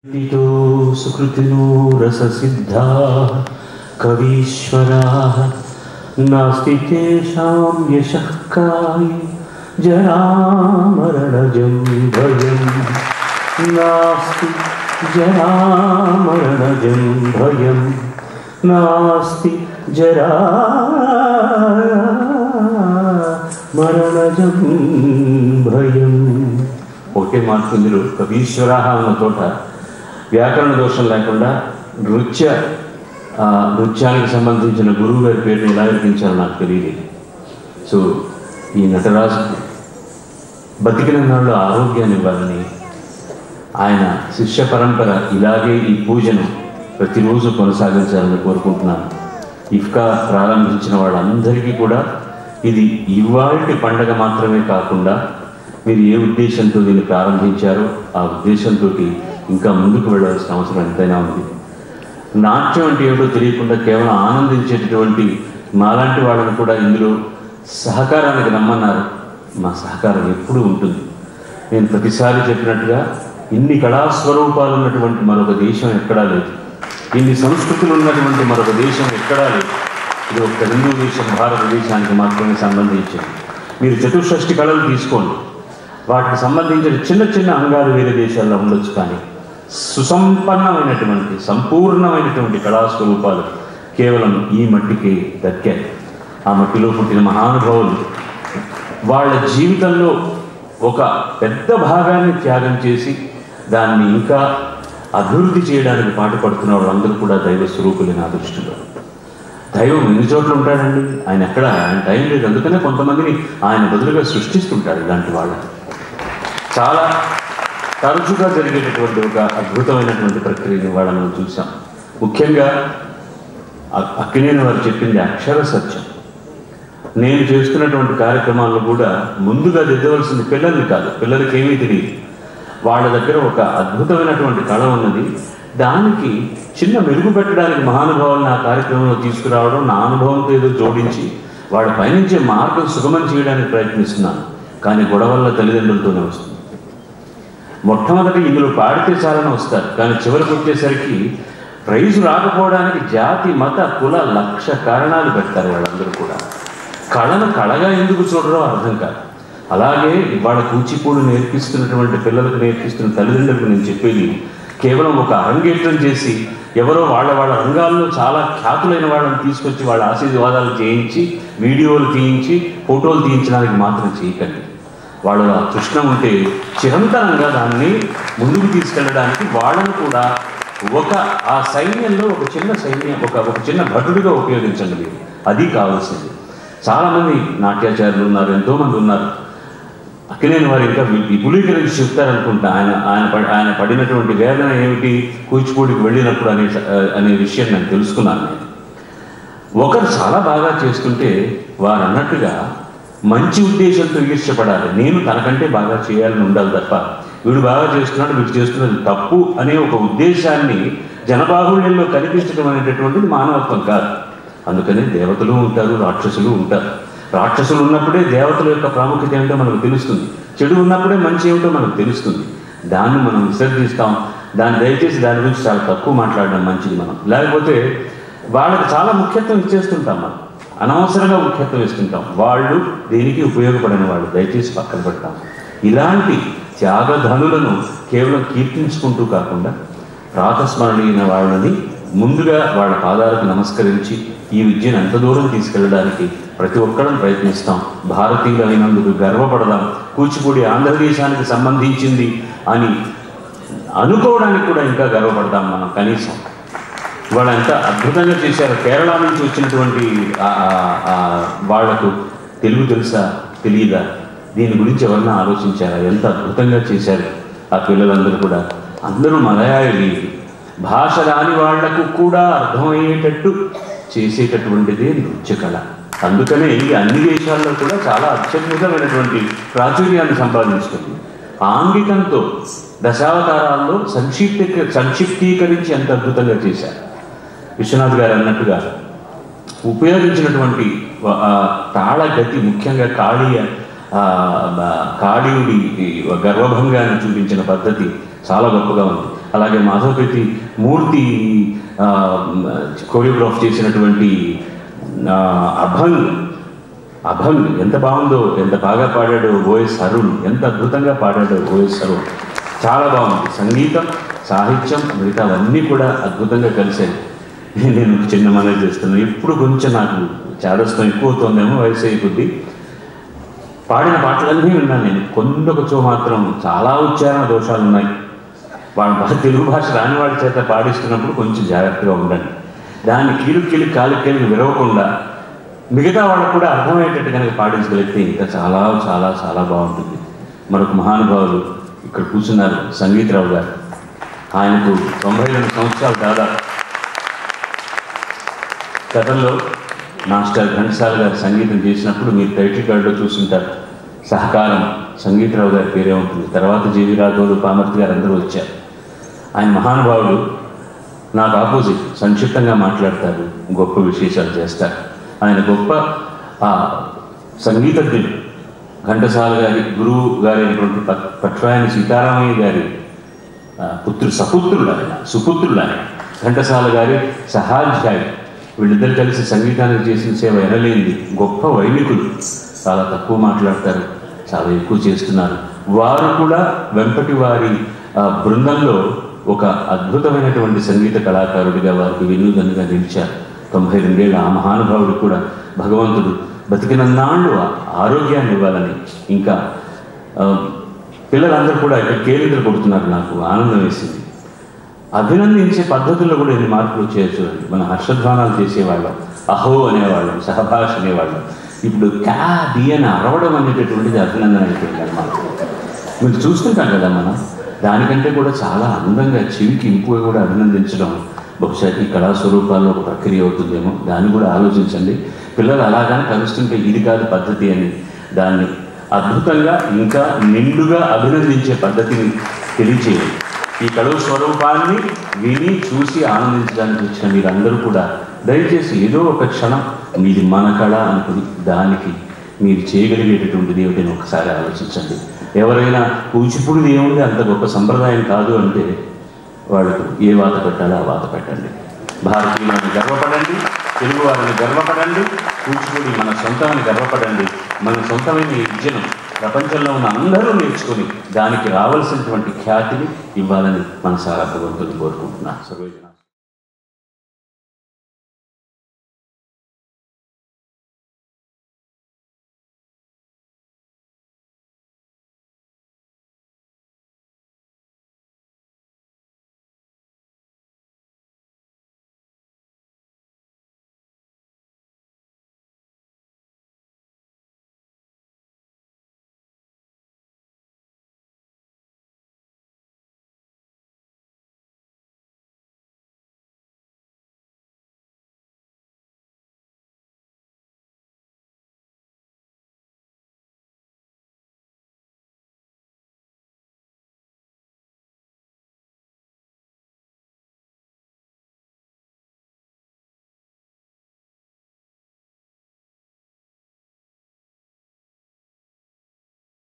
सुकृतिनो रससिद्धाः कवीश्वराः नास्ति तेषां यशः काये जरामरणजं भयं नास्ति जरामरणजं भयं नास्ति जरामरणजं भयं ओके मार्कुंदिलो कवीश्वराः अन्न चोट व्याकरण दोषం లేకుండా నృత్యానికి సంబంధించిన గురువు గారి పేరుని ఎలా వినిపించాలో నాకు తెలియదు. సో ఈ నటరాజు బతికిన నాళ్ళు ఆరోగ్యాన్ని ఇవ్వాలని ఆయన శిష్య పరంపర ఇలాగే ఈ పూజను ప్రతిరోజు కొనసాగించాలని కోరుకుంటున్నాను. ఇఫ్కా ప్రారంభించిన వాళ్ళందరికీ కూడా ఇది ఇవాల్టి పండగ మాత్రమే కాకుండా మీరు ఏ ఉద్దేశంతో దీన్ని ప్రారంభించారో ఆ ఉద్దేశంతో ఇంకా ముందుకు వెళ్ళాల్సిన అవసరం ఎంతైనా ఉంది. నాట్యం అంటే ఏమిటో తెలియకుండా కేవలం ఆనందించేటటువంటి మాలాంటి వాళ్ళని కూడా ఇందులో సహకారానికి రమ్మన్నారు. మా సహకారం ఎప్పుడూ ఉంటుంది. నేను ప్రతిసారి చెప్పినట్టుగా ఇన్ని కళాస్వరూపాలు ఉన్నటువంటి మరొక దేశం ఎక్కడా లేదు, ఇన్ని సంస్కృతులు ఉన్నటువంటి మరొక దేశం ఎక్కడా లేదు. ఇది ఒక హిందూ దేశం భారతదేశానికి మాత్రమే సంబంధించింది. మీరు చతుషష్ఠి కళలు తీసుకోండి, వాటికి సంబంధించిన చిన్న చిన్న అంగాలు వేరే దేశాల్లో ఉండొచ్చు, కానీ సుసంపన్నమైనటువంటి సంపూర్ణమైనటువంటి కళాస్వరూపాలు కేవలం ఈ మట్టికి దక్కాయి. ఆ మట్టిలో పుట్టిన మహానుభావులు వాళ్ళ జీవితంలో ఒక పెద్ద భాగాన్ని త్యాగం చేసి దాన్ని ఇంకా అభివృద్ధి చేయడానికి పాటుపడుతున్న వాళ్ళందరూ కూడా దైవ స్వరూపులే నా దృష్టిలో. దైవం ఎన్ని చోట్ల ఉంటాడండి, ఆయన ఎక్కడ, ఆయన టైం లేదు. అందుకనే కొంతమందిని ఆయన బదులుగా సృష్టిస్తుంటాడు. ఇలాంటి వాళ్ళని చాలా తరచుగా జరిగేటటువంటి ఒక అద్భుతమైనటువంటి ప్రక్రియని వాళ్ళ మనం చూసాం. ముఖ్యంగా అక్కినేని వారు చెప్పింది అక్షర సత్యం. నేను చేస్తున్నటువంటి కార్యక్రమాల్లో కూడా ముందుగా దిద్దవలసింది పిల్లల్ని కాదు, పిల్లలకి ఏమీ తెలియదు. వాళ్ళ దగ్గర ఒక అద్భుతమైనటువంటి కళ ఉన్నది, దానికి చిన్న మెరుగు పెట్టడానికి మహానుభావులను ఆ కార్యక్రమంలో తీసుకురావడం, నా అనుభవంతో ఏదో జోడించి వాళ్ళ పయనించే మార్గం సుగమం చేయడానికి ప్రయత్నిస్తున్నాను. కానీ గొడవల్ల తల్లిదండ్రులతోనే వస్తుంది. మొట్టమొదటి ఇందులో పాడితే చాలని వస్తారు, కానీ చివరికి వచ్చేసరికి ప్రైజు రాకపోవడానికి జాతి మత కుల లక్ష కారణాలు పెడతారు. వాళ్ళందరూ కూడా కళను కళగా ఎందుకు చూడరో అర్థం కాదు. అలాగే ఇవాళ కూచిపూడి నేర్పిస్తున్నటువంటి పిల్లలకు నేర్పిస్తున్న తల్లిదండ్రులకు నేను చెప్పేది, కేవలం ఒక అరంగేట్రం చేసి ఎవరో వాళ్ళ రంగాల్లో చాలా ఖ్యాతులైన వాళ్ళని తీసుకొచ్చి వాళ్ళ ఆశీర్వాదాలు చేయించి వీడియోలు తీయించి ఫోటోలు తీయించడానికి మాత్రం చేయకండి. వాళ్ళ కృష్ణ ఉంటే చిరంతనంగా దాన్ని ముందుకు తీసుకెళ్ళడానికి వాళ్ళను కూడా ఒక ఆ సైన్యంలో ఒక చిన్న సైన్యం ఒక చిన్న భటుడిగా ఉపయోగించండి మీరు. అది కావాల్సింది. చాలామంది నాట్యాచార్యులు ఉన్నారు, ఎంతోమంది ఉన్నారు. అక్కినేని వారు ఇంకా విపులీకరించి చెప్తారనుకుంటా. ఆయన పడినటువంటి వేదన ఏమిటి కూచిపూడికి వెళ్ళినప్పుడు అనే విషయం నేను తెలుసుకున్నాను. ఒకరు చాలా బాగా చేస్తుంటే వారు అన్నట్టుగా మంచి ఉద్దేశంతో ఈర్ష్యపడాలి. నేను తనకంటే బాగా చేయాలని ఉండాలి తప్ప వీడు బాగా చేస్తున్నాడు వీడు చేస్తున్నది తప్పు అనే ఒక ఉద్దేశాన్ని జనబాహుళ్యంలో కనిపించడం అనేటటువంటిది మానవత్వం కాదు. అందుకనే దేవతలు ఉంటారు, రాక్షసులు ఉంటారు. రాక్షసులు ఉన్నప్పుడే దేవతల యొక్క ప్రాముఖ్యత ఏమిటో మనకు తెలుస్తుంది, చెడు ఉన్నప్పుడే మంచి ఏమిటో మనకు తెలుస్తుంది. దాన్ని మనం విసర్జిస్తాం. దయచేసి దాని గురించి చాలా తక్కువ మాట్లాడడం మంచిది. మనం లేకపోతే వాళ్ళకి చాలా ముఖ్యత్వం ఇచ్చేస్తుంటాం, మనం అనవసరంగా ముఖ్యత్వం ఇస్తుంటాం. వాళ్ళు దేనికి ఉపయోగపడిన వాళ్ళు, దయచేసి పక్కన పెడతాం. ఇలాంటి త్యాగధనులను కేవలం కీర్తించుకుంటూ కాకుండా ప్రాతస్మరణీయ వాళ్ళని ముందుగా వాళ్ళ పాదాలకు నమస్కరించి ఈ విద్యను ఎంత దూరం తీసుకెళ్ళడానికి ప్రతి ఒక్కరం ప్రయత్నిస్తాం. భారతీయులు అయినందుకు గర్వపడదాం. కూచిపూడి ఆంధ్రదేశానికి సంబంధించింది అని అనుకోవడానికి కూడా ఇంకా గర్వపడదాం మనం. కనీసం వాళ్ళు ఎంత అద్భుతంగా చేశారు. కేరళ నుంచి వచ్చినటువంటి వాళ్లకు తెలుగు తెలుసా తెలియదా, దీని గురించి ఎవరన్నా ఆలోచించారా? ఎంత అద్భుతంగా చేశారు ఆ పిల్లలందరూ కూడా. అందరూ మలయాళీ, భాష రాని వాళ్లకు కూడా అర్థమయ్యేటట్టు చేసేటటువంటిదే నృత్య కళ. అందుకనే ఈ అన్ని దేశాల్లో కూడా చాలా అత్యద్భుతమైనటువంటి ప్రాచుర్యాన్ని సంపాదించుకుంది. ఆంగికంతో దశావతారాల్లో సంక్షిప్తీకరించి ఎంత అద్భుతంగా చేశారు. విశ్వనాథ్ గారు అన్నట్టుగా ఉపయోగించినటువంటి తాళగతి, ముఖ్యంగా కాళీయుడి గర్వభంగాన్ని చూపించిన పద్ధతి చాలా గొప్పగా ఉంది. అలాగే మాధవపతి మూర్తి కోరియోగ్రాఫ్ చేసినటువంటి అభంగ్ ఎంత బాగుందో, ఎంత బాగా పాడాడో ఓఎస్ అరుణ్, ఎంత అద్భుతంగా పాడాడో ఓఎస్ అరుణ్. చాలా బాగుంది. సంగీతం, సాహిత్యం, మిగతావన్నీ కూడా అద్భుతంగా కలిసాయి. నేను చిన్న మనవి చేస్తున్నాను, ఇప్పుడు కొంచెం నాకు చాదస్తం ఎక్కువ అవుతుందేమో వయసు అయిపోద్ది. పాడిన పాటలన్నీ విన్నాను నేను. కొందొకచో మాత్రం చాలా ఉచ్చారణ దోషాలు ఉన్నాయి. వాళ్ళ తెలుగు భాష రాని వాళ్ళ చేత పాడిస్తున్నప్పుడు కొంచెం జాగ్రత్తగా ఉండండి. దాన్ని కీలుకి కాలుకి విరవకుండా మిగతా వాళ్ళకు కూడా అర్థమయ్యేటట్టు కనుక పాడించగలిగితే ఇంకా చాలా చాలా చాలా బాగుంటుంది. మరొక మహానుభావులు ఇక్కడ కూర్చున్నారు, సంగీతరావు గారు. ఆయనకు 92 సంవత్సరాలు దాదాపు. గతంలో మాస్టర్ ఘంటసాల గారు సంగీతం చేసినప్పుడు మీరు టైటిల్ కార్డులో చూస్తుంటారు, సహకారం సంగీతరావు గారి పేరే ఉంటుంది. తర్వాత జీవి రాఘవులు, పామర్తి గారు అందరూ వచ్చారు. ఆయన మహానుభావుడు నాకు ఆపోజిట్, సంక్షిప్తంగా మాట్లాడతారు, గొప్ప విశేషాలు చేస్తారు. ఆయన గొప్ప సంగీతజ్ఞుడు. ఘంటసాల గారి గురువు గారి అయినటువంటి పట్వాయని సీతారామయ్య గారి సుపుత్రుడు ఆయన. ఘంటసాల గారి సహాధ్యాయి. వీళ్ళిద్దరు కలిసి సంగీతానికి చేసిన సేవ ఎనలేంది. గొప్ప వైణికులు. చాలా తక్కువ మాట్లాడతారు, చాలా ఎక్కువ చేస్తున్నారు. వారు కూడా వెంపటి వారి బృందంలో ఒక అద్భుతమైనటువంటి సంగీత కళాకారుడిగా వారికి వెన్నుదన్నుగా నిలిచారు. 92 ఏళ్ళ ఆ మహానుభావుడు కూడా భగవంతుడు బతికినన్నాళ్ళు ఆరోగ్యాన్ని ఇవ్వాలని, ఇంకా పిల్లలందరూ కూడా ఇక్కడ కేరింతలు కొడుతున్నారు. నాకు ఆనందం వేసింది. అభినందించే పద్ధతుల్లో కూడా ఎన్ని మార్పులు వచ్చాయో చూడండి. మనం హర్షధ్వానాలు చేసేవాళ్ళం, అహో అనేవాళ్ళం, సహభాష అనేవాళ్ళం. ఇప్పుడు క్యా డి అని అరవడం అనేటటువంటిది అభినందన అయిపోయింది అన్నమాట. మీరు చూస్తుంటాం కదా మనం. దానికంటే కూడా చాలా అందంగా చెవికి ఇంపుగా కూడా అభినందించడం బహుశా ఈ కళాస్వరూపాల్లో ఒక ప్రక్రియ అవుతుందేమో. దాన్ని కూడా ఆలోచించండి. పిల్లలు అలాగానే కలుస్తుంటే ఇది కాదు పద్ధతి అని దాన్ని అద్భుతంగా ఇంకా నిండుగా అభినందించే పద్ధతిని తెలియచేయండి. ఈ కళ స్వరూపాన్ని విని చూసి ఆనందించడానికి వచ్చిన మీరందరూ కూడా దయచేసి ఏదో ఒక క్షణం మీది మన కళ అనుకుని దానికి మీరు చేయగలిగేటటువంటిది ఏమిటని ఒకసారి ఆలోచించండి. ఎవరైనా కూచిపూడిది ఏముంది, అంత గొప్ప సంప్రదాయం కాదు అంటే వాళ్ళకు ఏ వాత పెట్టాలో ఆ వాత పెట్టండి. భారతీయులను గర్వపడండి, తెలుగు వారిని గర్వపడండి, కూచిపూడి మన సొంతమని గర్వపడండి. మన సొంతమైన ఈ విద్యను ప్రపంచంలో ఉన్న అందరూ నేర్చుకొని దానికి రావాల్సినటువంటి ఖ్యాతిని ఇవ్వాలని మనసారా భగవంతుని కోరుకుంటున్నాను. సర్వేజన